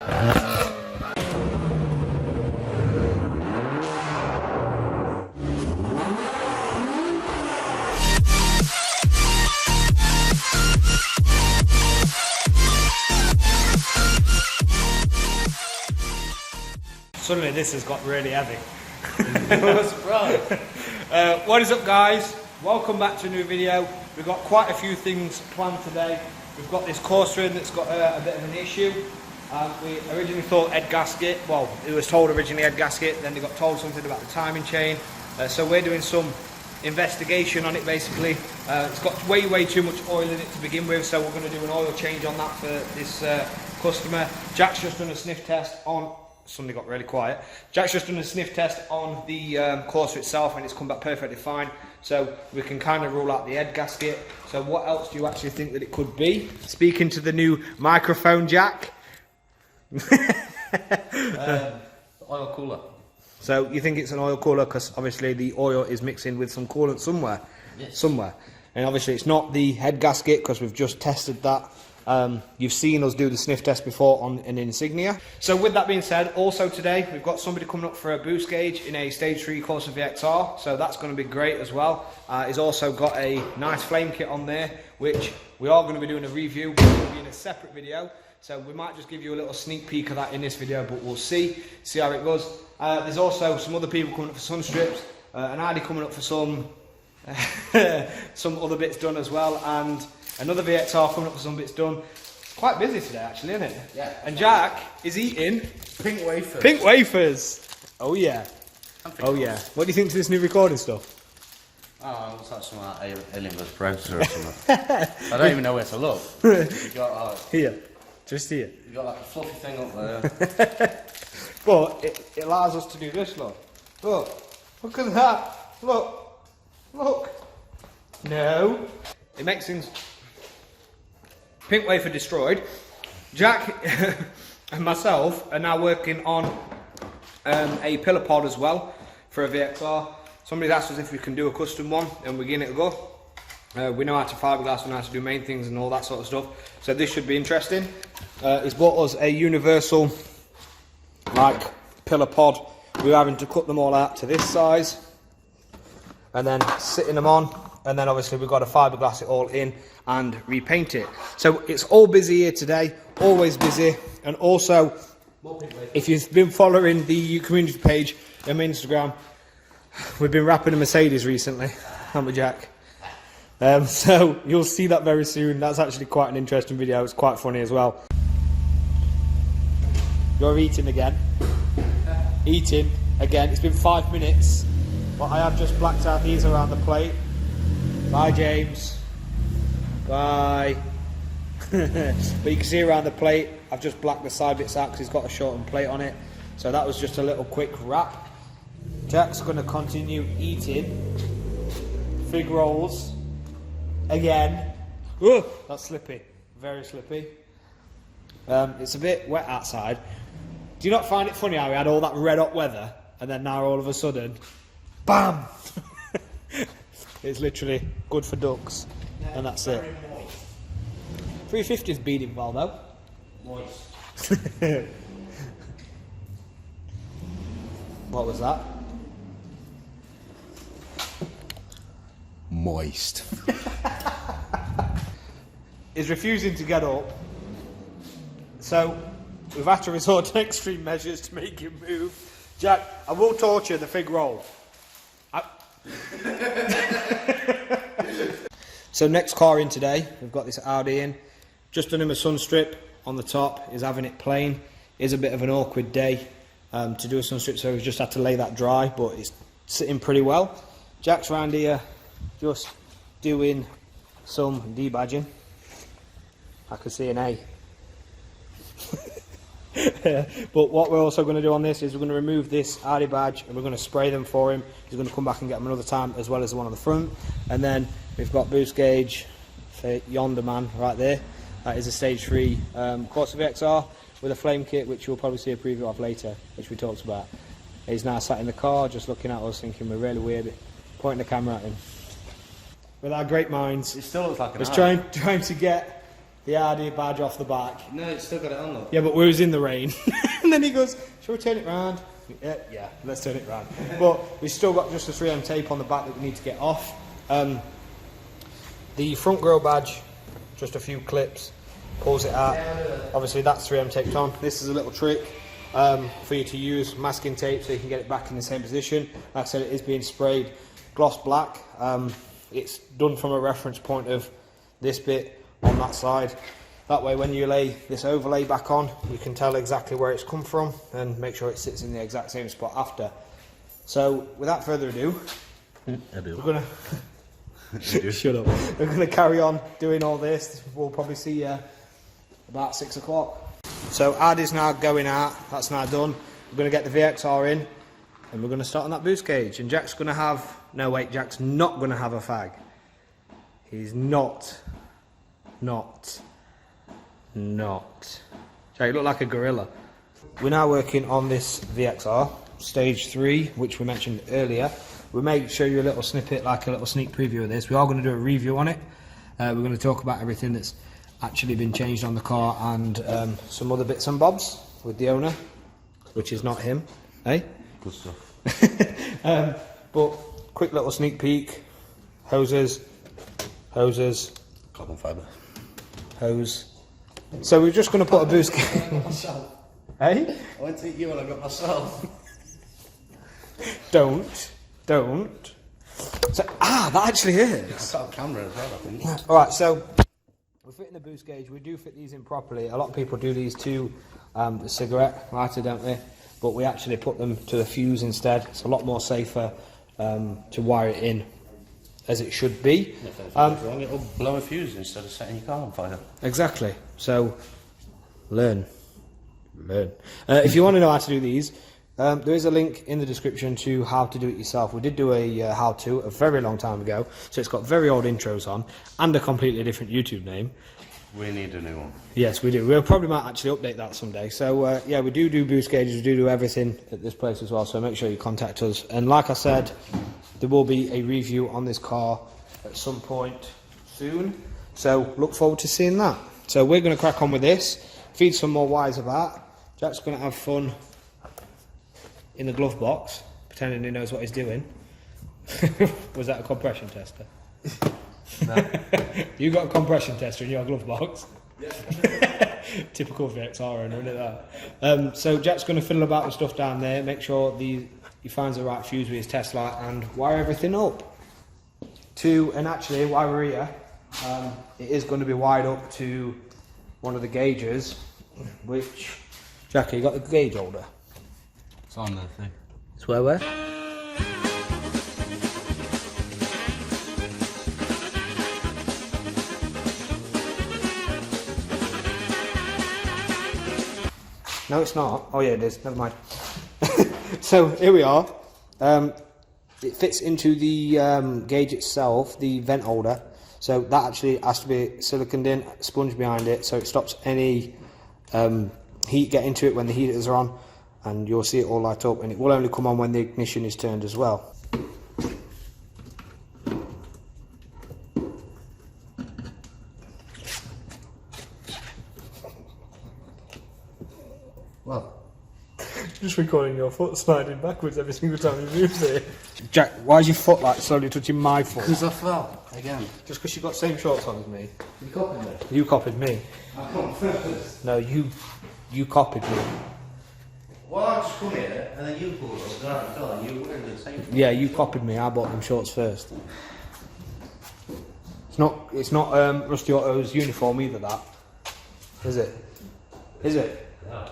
Suddenly this has got really heavy. What is up, guys? Welcome back to a new video. We've got quite a few things planned today. We've got this corsa that's got a bit of an issue. We originally thought head gasket. Well, it was told originally head gasket, then they got told something about the timing chain. So we're doing some investigation on it basically. It's got way too much oil in it to begin with, so we're going to do an oil change on that for this customer. Jack's just done a sniff test on... Somebody got really quiet. Jack's just done a sniff test on the corsa itself and it's come back perfectly fine. So we can kind of rule out the head gasket. So what else do you actually think that it could be? Speaking to the new microphone, Jack. Oil cooler. So you think it's an oil cooler because obviously the oil is mixing with some coolant somewhere. Yes. Somewhere. And obviously it's not the head gasket because we've just tested that. You've seen us do the sniff test before on an Insignia. So with that being said, also today we've got somebody coming up for a boost gauge in a stage 3 Corsa VXR, so that's going to be great as well. He's also got a nice flame kit on there, which we are going to be doing a review. It'll be in a separate video, so we might just give you a little sneak peek of that in this video, but we'll see how it goes. There's also some other people coming up for sun strips, an Audi coming up for some other bits done as well, and another VXR coming up for some bits done. It's quite busy today actually, isn't it? Yeah. And Jack is eating pink wafers. Pink wafers! Oh yeah. Oh yeah. What do you think to this new recording stuff? Oh, what's that, some Alien vs Predator or something? I don't even know where to look. You got here. Just here. You got like a fluffy thing up there. But it allows us to do this, look. Look. Look at that. Look. Look. No. It makes things... Pink wafer destroyed. Jack and myself are now working on a pillar pod as well for a VXR. Somebody's asked us if we can do a custom one and we're giving it a go. We know how to fiberglass, we know how to do main things and all that sort of stuff. So this should be interesting. He's bought us a universal like pillar pod. We're having to cut them all out to this size and then sitting them on. And then obviously we've got to fiberglass it all in and repaint it. So it's all busy here today, always busy. And also, if you've been following the community page on Instagram, we've been wrapping a Mercedes recently, haven't we, Jack? So you'll see that very soon. That's actually quite an interesting video. It's quite funny as well. You're eating again. Eating again. It's been 5 minutes, but I have just blacked out these around the plate. Bye, James. Bye. But you can see around the plate, I've just blacked the side bits out because it's got a shortened plate on it. So that was just a little quick wrap. Jack's going to continue eating fig rolls again. Ooh, that's slippy. Very slippy. It's a bit wet outside. Do you not find it funny how we had all that red hot weather and then now all of a sudden, BAM! It's literally good for ducks, and that's it. 350's beating well though. Moist. What was that? Moist. He's refusing to get up, so we've had to resort to extreme measures to make him move. Jack, I will torture the fig roll. So next car in today, we've got this Audi in. Just done him a sun strip on the top. He's having it plain. It's a bit of an awkward day to do a sun strip, so we've just had to lay that dry, but it's sitting pretty well. Jack's round here just doing some debadging. I can see an A. But what we're also going to do on this is we're going to remove this Audi badge and we're going to spray them for him. He's going to come back and get them another time, as well as the one on the front. And then we've got boost gauge for yonder man right there. That is a stage 3 Corsa VXR with a flame kit, which you'll probably see a preview of later, which we talked about. He's now sat in the car just looking at us thinking we're really weird, pointing the camera at him. With our great minds, It still looks like an trying to get the Audi badge off the back. No, it's still got it on though. Yeah, but we was in the rain. And then he goes, shall we turn it round? Yeah, let's turn it round. But we've still got just the 3M tape on the back that we need to get off. The front grille badge, just a few clips, pulls it out. Obviously that's 3M taped on. This is a little trick for you to use masking tape so you can get it back in the same position. Like I said, it is being sprayed gloss black. It's done from a reference point of this bit on that side. That way when you lay this overlay back on, you can tell exactly where it's come from and make sure it sits in the exact same spot after. So without further ado, we're gonna shut up. We're gonna carry on doing all this. We'll probably see you about 6 o'clock. So Adi's now going out, that's now done. We're gonna get the VXR in and we're gonna start on that boost cage. And Jack's gonna have, no wait, Jack's not gonna have a fag. He's not. Jack, you look like a gorilla. We're now working on this VXR, stage 3, which we mentioned earlier. We may show you a little snippet, like a little sneak preview of this. We are going to do a review on it. We're going to talk about everything that's actually been changed on the car and some other bits and bobs with the owner, which is not him, eh? Good stuff. But quick little sneak peek. Hoses, Carbon fibre. hose. So we're just going to put a boost cage. Myself. Hey? I went to you and I got myself. Don't. So, that actually is. I've got a camera as well, I think. Alright, so we're fitting the boost gauge. We do fit these in properly. A lot of people do these to the cigarette lighter, don't they? But we actually put them to the fuse instead. It's a lot more safer to wire it in as it should be. If anything goes wrong, it'll blow a fuse instead of setting your car on fire. Exactly. So, learn. If you want to know how to do these, there is a link in the description to how to do it yourself. We did do a how-to a very long time ago, so it's got very old intros on and a completely different YouTube name. We need a new one. Yes, we do. We'll probably might actually update that someday. So yeah, we do boost gauges, we do everything at this place as well, so make sure you contact us. And like I said, there will be a review on this car at some point soon, so look forward to seeing that. So we're going to crack on with this, feed some more wires about. Jack's going to have fun in the glove box, pretending he knows what he's doing. Was that a compression tester? No. You got a compression tester in your glove box? Yeah. Typical VXR owner, isn't it that? So Jack's going to fiddle about with stuff down there, make sure he finds the right fuse with his test light and wire everything up. And actually, while we're here, it is going to be wired up to one of the gauges, which... Jackie, you got the gauge holder? It's on there thing. It's where? No, it's not. Oh yeah, it is. Never mind. So here we are. It fits into the gauge itself, the vent holder. So that actually has to be siliconed in, sponge behind it, so it stops any heat getting to it when the heaters are on, and you'll see it all light up, and it will only come on when the ignition is turned as well. Well, Just recording your foot sliding backwards every single time you move it. Jack, why is your foot like slowly touching my foot? because I fell again. Just because you got the same shorts on as me. You copied me. You copied me. I come first. No, you copied me. Well, I just come here and then you pulled us down and fell and you were wearing the same thing. Yeah, you copied me. I bought them shorts first. It's not Rusty Otto's uniform either, that. Is it? Is it? No.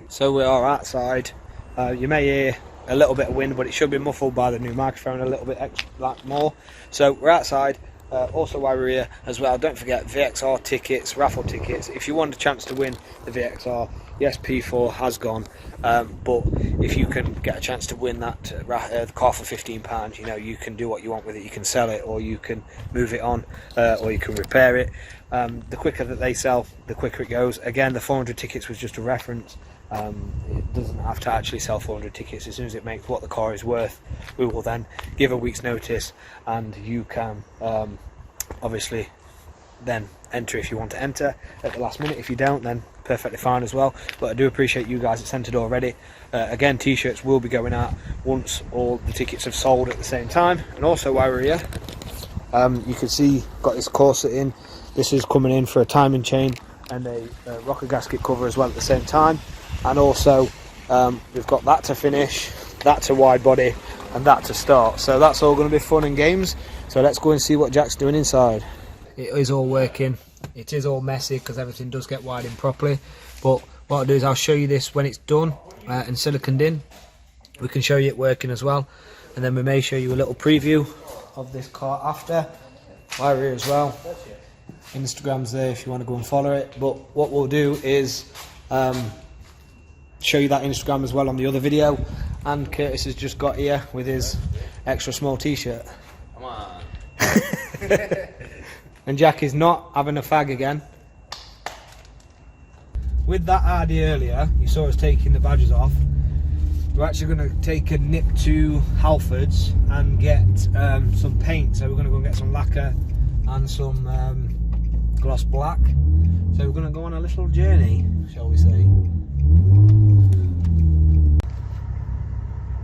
So we are outside. You may hear a little bit of wind, but it should be muffled by the new microphone a little bit more. So we're outside. Also while we're here as well, don't forget VXR tickets, raffle tickets. If you want a chance to win the VXR, yes, P4 has gone, but if you can get a chance to win that the car for £15, you know, you can do what you want with it. You can sell it, or you can move it on, or you can repair it. The quicker that they sell, the quicker it goes. Again, the 400 tickets was just a reference. It doesn't have to actually sell 400 tickets. As soon as it makes what the car is worth, we will then give a week's notice, and you can obviously then enter if you want to enter at the last minute. If you don't, then perfectly fine as well. But I do appreciate you guys that's entered already. Again, t-shirts will be going out once all the tickets have sold at the same time. And also, while we're here, you can see got this corset in. This is coming in for a timing chain and a rocker gasket cover as well at the same time. And also we've got that to finish, that to wide body, and that to start. So that's all going to be fun and games. So let's go and see what Jack's doing inside. It is all working. It is all messy because everything does get wired in properly. But what I'll do is I'll show you this when it's done and siliconed in. We can show you it working as well. And then we may show you a little preview of this car after. While we're here as well. Instagram's there if you want to go and follow it. But what we'll do is show you that Instagram as well on the other video. And Curtis has just got here with his extra small t-shirt. Come on. And Jack is not having a fag again. With that Audi earlier, you saw us taking the badges off. We're actually going to take a nip to Halfords and get some paint. So we're going to go and get some lacquer and some gloss black. So we're going to go on a little journey, shall we say.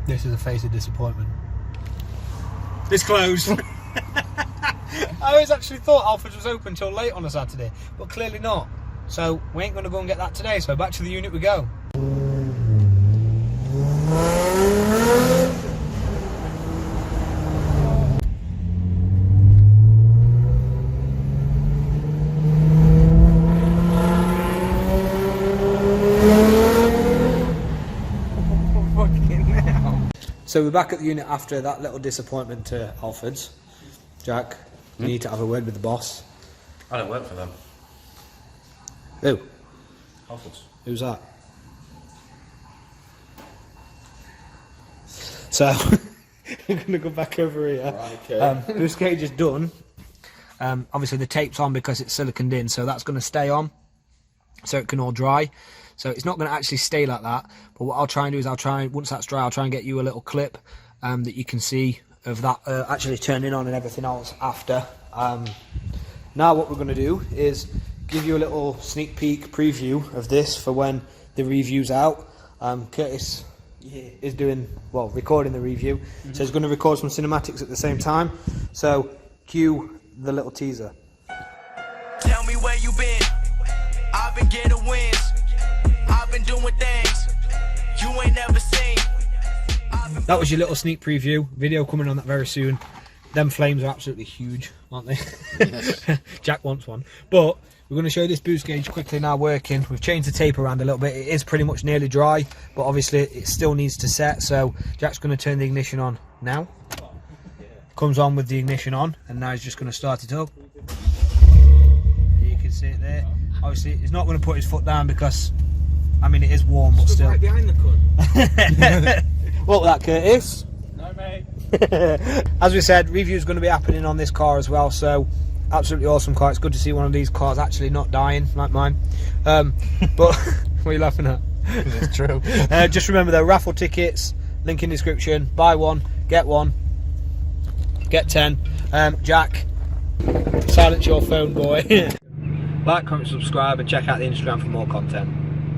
This is a face of disappointment. It's closed. I always actually thought Halfords was open till late on a Saturday, but clearly not. So we ain't going to go and get that today, so back to the unit we go. So we're back at the unit after that little disappointment to Halfords. Jack, you need to have a word with the boss. I don't work for them. Who? Halfords. Who's that? So we're going to go back over here. Right, okay. Boost cage is done. Obviously the tape's on because it's siliconed in, so that's going to stay on so it can all dry. So it's not going to actually stay like that, but what I'll try and do is once that's dry, I'll try and get you a little clip that you can see of that actually turning on and everything else after. Now what we're going to do is give you a little sneak peek preview of this for when the review's out. Curtis is recording the review, so he's going to record some cinematics at the same time. So cue the little teaser. Tell me where you been. I've been getting wins. I've been doing things you ain't never seen. That was your little sneak preview. Video coming on that very soon. Them flames are absolutely huge, aren't they? Yes. Jack wants one. But we're going to show you this boost gauge quickly now working. We've changed the tape around a little bit. It is pretty much nearly dry, but obviously it still needs to set. So Jack's going to turn the ignition on now. Comes on with the ignition on, and now he's just going to start it up. You can see it there. Obviously, he's not going to put his foot down because, I mean, it is warm, but still. Right behind the cunt. What was that, Curtis? No, mate. As we said, review's going to be happening on this car as well, so absolutely awesome car. It's good to see one of these cars actually not dying like mine. But what are you laughing at? It's true. Just remember, there are raffle tickets, link in description. Buy one, get 10. Jack, silence your phone, boy. Like, comment, subscribe, and check out the Instagram for more content.